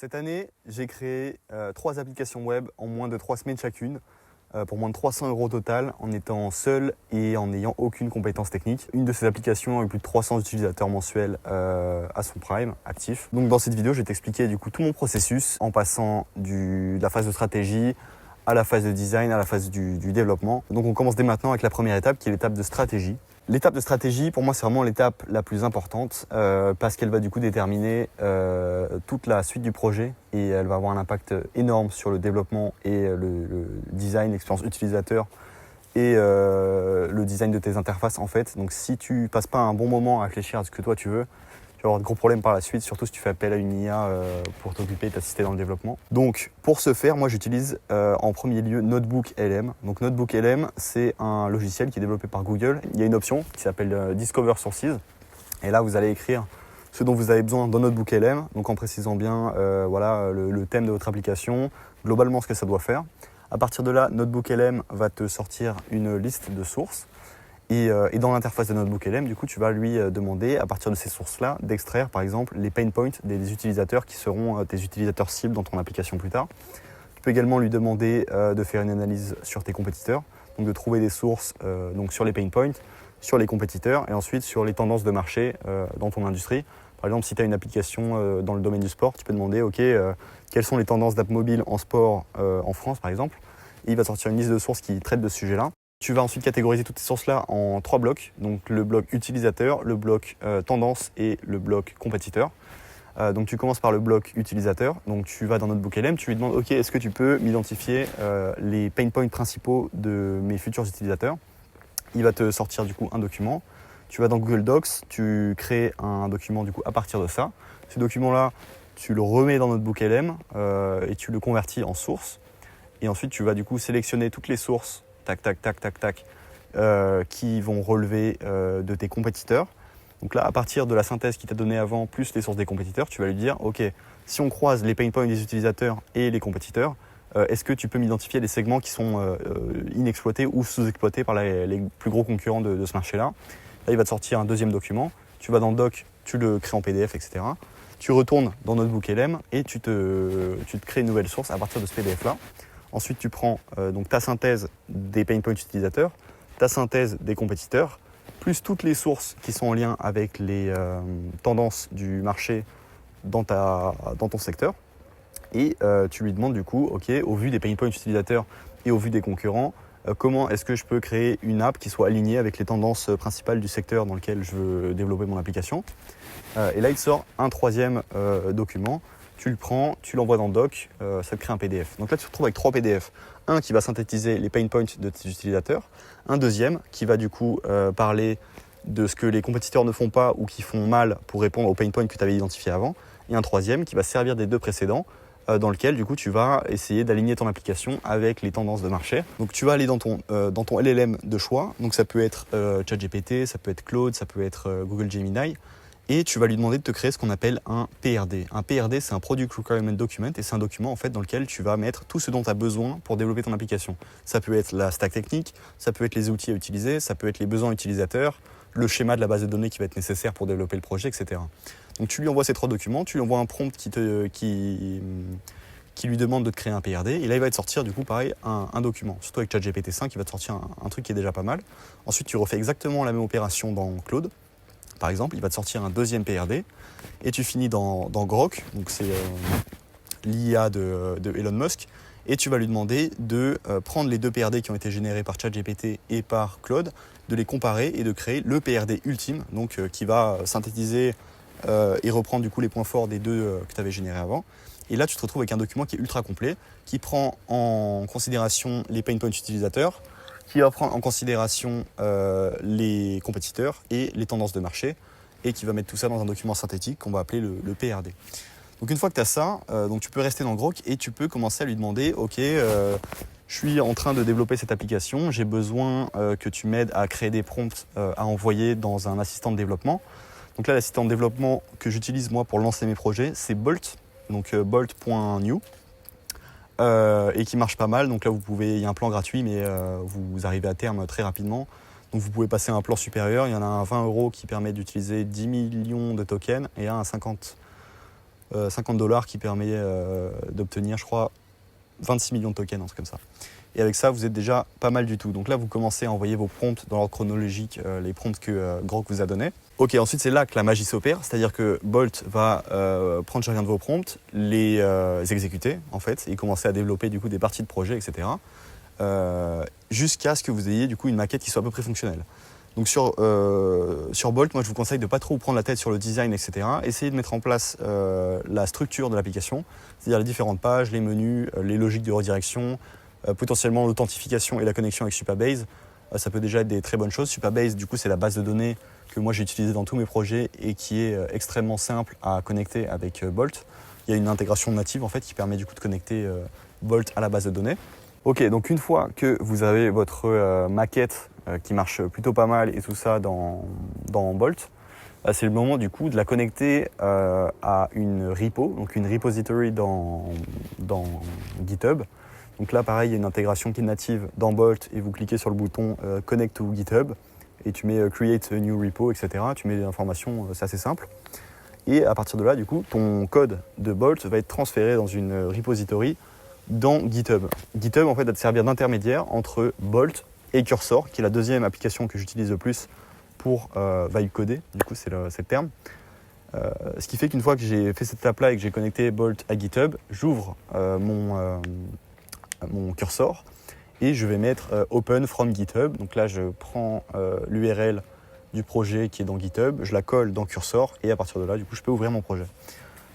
Cette année, j'ai créé 3 applications web en moins de 3 semaines chacune, pour moins de 300 € au total, en étant seul et en n'ayant aucune compétence technique. Une de ces applications a eu plus de 300 utilisateurs mensuels à son prime, actif. Donc dans cette vidéo, je vais t'expliquer du coup tout mon processus en passant de la phase de stratégie à la phase de design, à la phase du développement. Donc on commence dès maintenant avec la première étape qui est l'étape de stratégie. L'étape de stratégie, pour moi, c'est vraiment l'étape la plus importante parce qu'elle va du coup déterminer toute la suite du projet et elle va avoir un impact énorme sur le développement et le design, l'expérience utilisateur et le design de tes interfaces en fait. Donc si tu passes pas un bon moment à réfléchir à ce que toi tu veux, tu vas avoir de gros problèmes par la suite, surtout si tu fais appel à une IA pour t'occuper et t'assister dans le développement. Donc pour ce faire, moi j'utilise en premier lieu NotebookLM. Donc NotebookLM, c'est un logiciel qui est développé par Google. Il y a une option qui s'appelle Discover Sources. Et là, vous allez écrire ce dont vous avez besoin dans NotebookLM, donc en précisant bien voilà, le thème de votre application, globalement ce que ça doit faire. À partir de là, NotebookLM va te sortir une liste de sources. Et dans l'interface de NotebookLM, du coup, tu vas lui demander, à partir de ces sources-là, d'extraire, par exemple, les pain points des utilisateurs qui seront tes utilisateurs cibles dans ton application plus tard. Tu peux également lui demander de faire une analyse sur tes compétiteurs, donc de trouver des sources donc sur les pain points, sur les compétiteurs et ensuite sur les tendances de marché dans ton industrie. Par exemple, si tu as une application dans le domaine du sport, tu peux demander, OK, quelles sont les tendances d'app mobile en sport en France, par exemple. Et il va sortir une liste de sources qui traitent de ce sujet-là. Tu vas ensuite catégoriser toutes ces sources-là en 3 blocs, donc le bloc utilisateur, le bloc tendance et le bloc compétiteur. Donc tu commences par le bloc utilisateur, donc tu vas dans NotebookLM, tu lui demandes ok, est-ce que tu peux m'identifier les pain points principaux de mes futurs utilisateurs. Il va te sortir du coup un document. Tu vas dans Google Docs, tu crées un document du coup à partir de ça. Ce document-là, tu le remets dans NotebookLM et tu le convertis en source. Et ensuite tu vas du coup sélectionner toutes les sources qui vont relever de tes compétiteurs. Donc là, à partir de la synthèse qu'il t'a donnée avant, plus les sources des compétiteurs, tu vas lui dire, OK, si on croise les pain points des utilisateurs et les compétiteurs, est-ce que tu peux m'identifier les segments qui sont inexploités ou sous-exploités par les plus gros concurrents de ce marché-là? Là, il va te sortir un deuxième document. Tu vas dans le doc, tu le crées en PDF, etc. Tu retournes dans NotebookLM et tu te crées une nouvelle source à partir de ce PDF-là. Ensuite, tu prends donc ta synthèse des pain points utilisateurs, ta synthèse des compétiteurs, plus toutes les sources qui sont en lien avec les tendances du marché dans ton secteur. Et tu lui demandes du coup, ok, au vu des pain points utilisateurs et au vu des concurrents, comment est-ce que je peux créer une app qui soit alignée avec les tendances principales du secteur dans lequel je veux développer mon application. Et là, il te sort un troisième document. Tu le prends, tu l'envoies dans le doc, ça te crée un PDF. Donc là, tu te retrouves avec 3 PDF. Un qui va synthétiser les pain points de tes utilisateurs. Un deuxième qui va du coup parler de ce que les compétiteurs ne font pas ou qui font mal pour répondre aux pain points que tu avais identifiés avant. Et un troisième qui va servir des 2 précédents, dans lequel du coup tu vas essayer d'aligner ton application avec les tendances de marché. Donc tu vas aller dans ton LLM de choix. Donc ça peut être ChatGPT, ça peut être Claude, ça peut être Google Gemini. Et tu vas lui demander de te créer ce qu'on appelle un PRD. Un PRD, c'est un Product Requirement Document et c'est un document en fait dans lequel tu vas mettre tout ce dont tu as besoin pour développer ton application. Ça peut être la stack technique, ça peut être les outils à utiliser, ça peut être les besoins utilisateurs, le schéma de la base de données qui va être nécessaire pour développer le projet, etc. Donc tu lui envoies ces 3 documents, tu lui envoies un prompt qui lui demande de te créer un PRD et là il va te sortir du coup pareil un document, surtout avec ChatGPT 5 il va te sortir un truc qui est déjà pas mal. Ensuite tu refais exactement la même opération dans Claude. Par exemple, il va te sortir un deuxième PRD et tu finis dans Grok, donc c'est l'IA de Elon Musk, et tu vas lui demander de prendre les 2 PRD qui ont été générés par ChatGPT et par Claude, de les comparer et de créer le PRD ultime, donc qui va synthétiser et reprendre du coup les points forts des 2 que tu avais générés avant. Et là, tu te retrouves avec un document qui est ultra complet, qui prend en considération les pain points utilisateurs, qui va prendre en considération les compétiteurs et les tendances de marché et qui va mettre tout ça dans un document synthétique qu'on va appeler le PRD. Donc une fois que tu as ça, donc tu peux rester dans Grok et tu peux commencer à lui demander ok, je suis en train de développer cette application, j'ai besoin que tu m'aides à créer des prompts à envoyer dans un assistant de développement. Donc là, l'assistant de développement que j'utilise moi pour lancer mes projets, c'est Bolt, donc bolt.new. Et qui marche pas mal. Donc là, il y a un plan gratuit, mais vous arrivez à terme très rapidement. Donc vous pouvez passer à un plan supérieur. Il y en a un à 20 € qui permet d'utiliser 10 millions de tokens et un à 50 $50 qui permet d'obtenir, je crois, 26 millions de tokens, un truc comme ça. Et avec ça, vous êtes déjà pas mal du tout. Donc là, vous commencez à envoyer vos prompts dans l'ordre chronologique, les prompts que Grok vous a donnés. Ok, ensuite c'est là que la magie s'opère, c'est-à-dire que Bolt va prendre chacun de vos prompts, les exécuter en fait, et commencer à développer du coup des parties de projet, etc. Jusqu'à ce que vous ayez du coup une maquette qui soit à peu près fonctionnelle. Donc sur Bolt, moi je vous conseille de ne pas trop vous prendre la tête sur le design, etc. Essayez de mettre en place la structure de l'application, c'est-à-dire les différentes pages, les menus, les logiques de redirection, potentiellement l'authentification et la connexion avec Supabase. Ça peut déjà être des très bonnes choses. Supabase, du coup, c'est la base de données que moi j'ai utilisée dans tous mes projets et qui est extrêmement simple à connecter avec Bolt. Il y a une intégration native en fait qui permet du coup de connecter Bolt à la base de données. Ok, donc une fois que vous avez votre maquette qui marche plutôt pas mal et tout ça dans Bolt, c'est le moment du coup de la connecter à une repo, donc une repository dans GitHub. Donc là, pareil, il y a une intégration qui est native dans Bolt et vous cliquez sur le bouton Connect to GitHub et tu mets Create a new repo, etc. Tu mets des informations, c'est assez simple. Et à partir de là, du coup, ton code de Bolt va être transféré dans une repository dans GitHub. GitHub, en fait, va te servir d'intermédiaire entre Bolt et Cursor, qui est la deuxième application que j'utilise le plus pour vibe coder. Du coup, c'est le terme. Ce qui fait qu'une fois que j'ai fait cette étape-là et que j'ai connecté Bolt à GitHub, j'ouvre mon cursor et je vais mettre Open from GitHub. Donc là, je prends l'URL du projet qui est dans GitHub, je la colle dans Cursor et à partir de là, du coup, je peux ouvrir mon projet.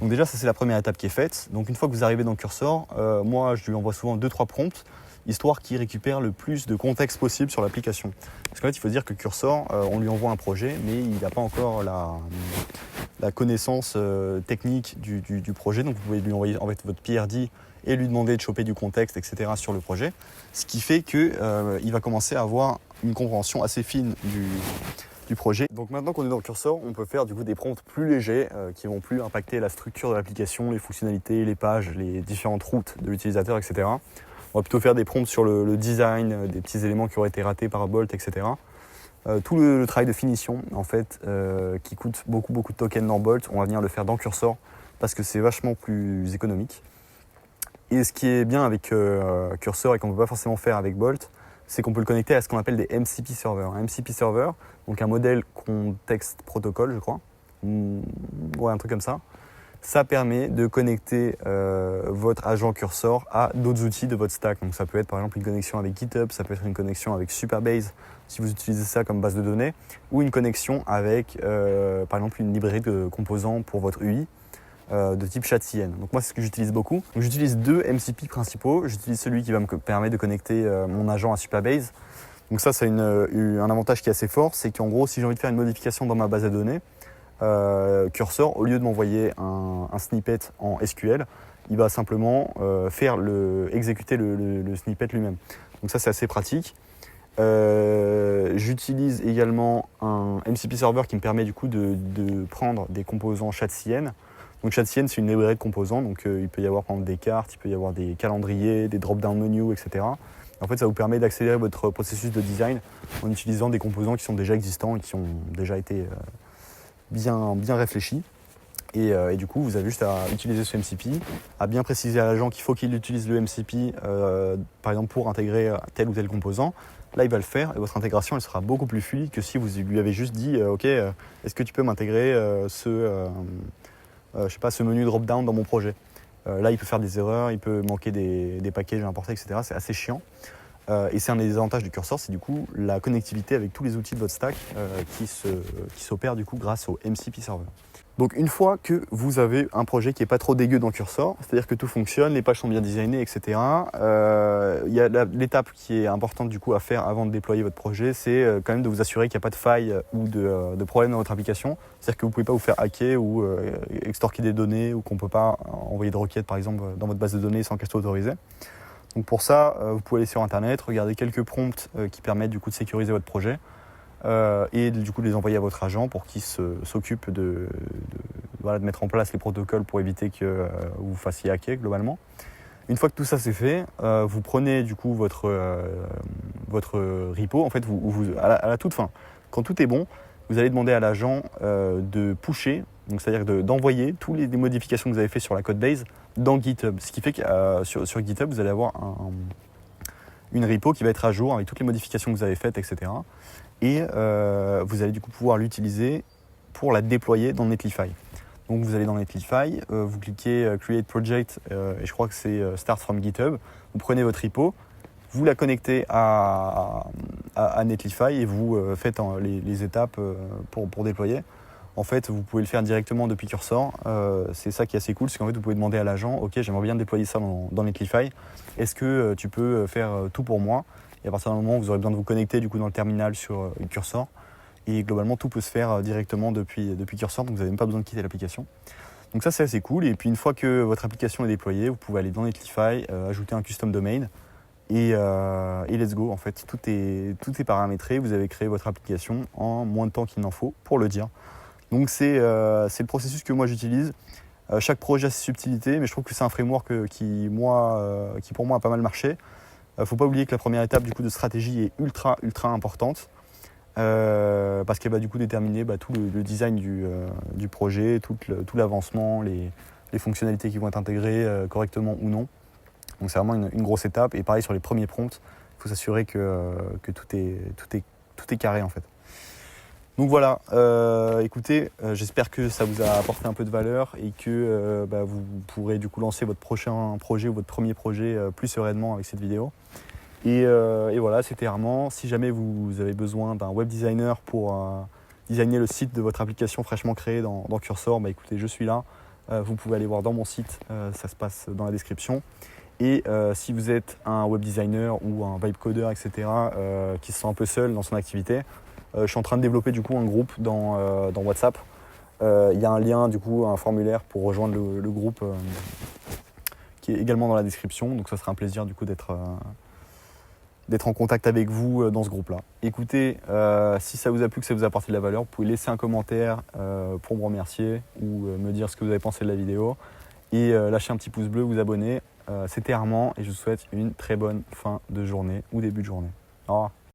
Donc déjà, ça c'est la première étape qui est faite. Donc une fois que vous arrivez dans Cursor, moi, je lui envoie souvent 2-3 prompts, histoire qu'il récupère le plus de contexte possible sur l'application. Parce qu'en fait, il faut dire que Cursor, on lui envoie un projet, mais il n'a pas encore la connaissance technique du projet. Donc vous pouvez lui envoyer en fait votre PRD et lui demander de choper du contexte, etc. sur le projet. Ce qui fait qu'il va commencer à avoir une compréhension assez fine du projet. Donc maintenant qu'on est dans le Cursor, on peut faire du coup des prompts plus légers qui vont plus impacter la structure de l'application, les fonctionnalités, les pages, les différentes routes de l'utilisateur, etc. On va plutôt faire des prompts sur le design, des petits éléments qui auraient été ratés par Bolt, etc. Tout le travail de finition, en fait, qui coûte beaucoup de tokens dans Bolt, on va venir le faire dans Cursor parce que c'est vachement plus économique. Et ce qui est bien avec Cursor et qu'on ne peut pas forcément faire avec Bolt, c'est qu'on peut le connecter à ce qu'on appelle des MCP servers. Un MCP server, donc un modèle contexte protocole, je crois. Ouais, un truc comme ça. Ça permet de connecter votre agent Cursor à d'autres outils de votre stack. Donc ça peut être par exemple une connexion avec GitHub, ça peut être une connexion avec Supabase si vous utilisez ça comme base de données, ou une connexion avec par exemple une librairie de composants pour votre UI de type ChatCN. Donc moi c'est ce que j'utilise beaucoup. Donc j'utilise deux MCP principaux. J'utilise celui qui va me permettre de connecter mon agent à Supabase. Donc ça c'est un avantage qui est assez fort, c'est qu'en gros si j'ai envie de faire une modification dans ma base de données, Cursor, au lieu de m'envoyer un snippet en SQL, il va simplement exécuter le snippet lui-même. Donc ça c'est assez pratique. J'utilise également un MCP server qui me permet du coup de prendre des composants ChatCN. Donc ChatCN c'est une librairie de composants, donc il peut y avoir par exemple des cartes, il peut y avoir des calendriers, des drop-down menus, etc. En fait ça vous permet d'accélérer votre processus de design en utilisant des composants qui sont déjà existants et qui ont déjà été bien réfléchis. Et du coup, vous avez juste à utiliser ce MCP, à bien préciser à l'agent qu'il faut qu'il utilise le MCP, par exemple pour intégrer tel ou tel composant. Là, il va le faire et votre intégration elle sera beaucoup plus fluide que si vous lui avez juste dit OK, est-ce que tu peux m'intégrer ce menu drop-down dans mon projet. Là, il peut faire des erreurs, il peut manquer des packages à importer, etc. C'est assez chiant. Et c'est un des avantages du Cursor, c'est du coup la connectivité avec tous les outils de votre stack qui s'opère du coup grâce au MCP server. Donc une fois que vous avez un projet qui n'est pas trop dégueu dans Cursor, c'est-à-dire que tout fonctionne, les pages sont bien designées, etc. Il y a l'étape qui est importante du coup à faire avant de déployer votre projet, c'est quand même de vous assurer qu'il n'y a pas de faille ou de problème dans votre application. C'est-à-dire que vous ne pouvez pas vous faire hacker ou extorquer des données ou qu'on ne peut pas envoyer de requêtes par exemple dans votre base de données sans qu'elle soit autorisée. Donc pour ça, vous pouvez aller sur internet, regarder quelques prompts qui permettent du coup de sécuriser votre projet et du coup de les envoyer à votre agent pour qu'il s'occupe de mettre en place les protocoles pour éviter que vous fassiez hacker globalement. Une fois que tout ça c'est fait, vous prenez du coup votre repo. En fait, à la toute fin, quand tout est bon, vous allez demander à l'agent de pusher Donc c'est-à-dire d'envoyer toutes les modifications que vous avez fait sur la code base dans GitHub. Ce qui fait que sur GitHub, vous allez avoir une repo qui va être à jour avec toutes les modifications que vous avez faites, etc. Et vous allez du coup pouvoir l'utiliser pour la déployer dans Netlify. Donc vous allez dans Netlify, vous cliquez Create Project et je crois que c'est Start from GitHub. Vous prenez votre repo, vous la connectez à Netlify et vous faites les étapes pour déployer. En fait, vous pouvez le faire directement depuis Cursor. C'est ça qui est assez cool, c'est qu'en fait, vous pouvez demander à l'agent, ok, j'aimerais bien déployer ça dans Netlify. Est-ce que tu peux faire tout pour moi? Et à partir d'un moment, vous aurez besoin de vous connecter du coup dans le terminal sur Cursor. Et globalement, tout peut se faire directement depuis Cursor, donc vous n'avez même pas besoin de quitter l'application. Donc ça, c'est assez cool. Et puis une fois que votre application est déployée, vous pouvez aller dans Netlify, ajouter un custom domain et let's go. En fait, tout est paramétré. Vous avez créé votre application en moins de temps qu'il n'en faut pour le dire. Donc c'est le processus que moi j'utilise. Chaque projet a ses subtilités, mais je trouve que c'est un framework qui pour moi a pas mal marché. Faut pas oublier que la première étape du coup de stratégie est ultra importante parce qu'elle va du coup déterminer tout le design du projet, tout l'avancement, les fonctionnalités qui vont être intégrées correctement ou non. Donc c'est vraiment une grosse étape. Et pareil sur les premiers prompts, il faut s'assurer que tout est carré en fait. Donc voilà, écoutez, j'espère que ça vous a apporté un peu de valeur et que vous pourrez du coup lancer votre prochain projet ou votre premier projet plus sereinement avec cette vidéo. Et voilà, c'était Armand. Si jamais vous avez besoin d'un web designer pour designer le site de votre application fraîchement créée dans Cursor, écoutez, je suis là. Vous pouvez aller voir dans mon site, ça se passe dans la description. Et si vous êtes un web designer ou un vibe coder, etc., qui se sent un peu seul dans son activité, je suis en train de développer du coup un groupe dans WhatsApp. Il y a un lien, du coup, un formulaire pour rejoindre le groupe qui est également dans la description. Donc ça sera un plaisir du coup d'être en contact avec vous dans ce groupe-là. Écoutez, si ça vous a plu, que ça vous a apporté de la valeur, vous pouvez laisser un commentaire pour me remercier ou me dire ce que vous avez pensé de la vidéo. Et lâcher un petit pouce bleu, vous abonner. C'était Armand et je vous souhaite une très bonne fin de journée ou début de journée. Au revoir.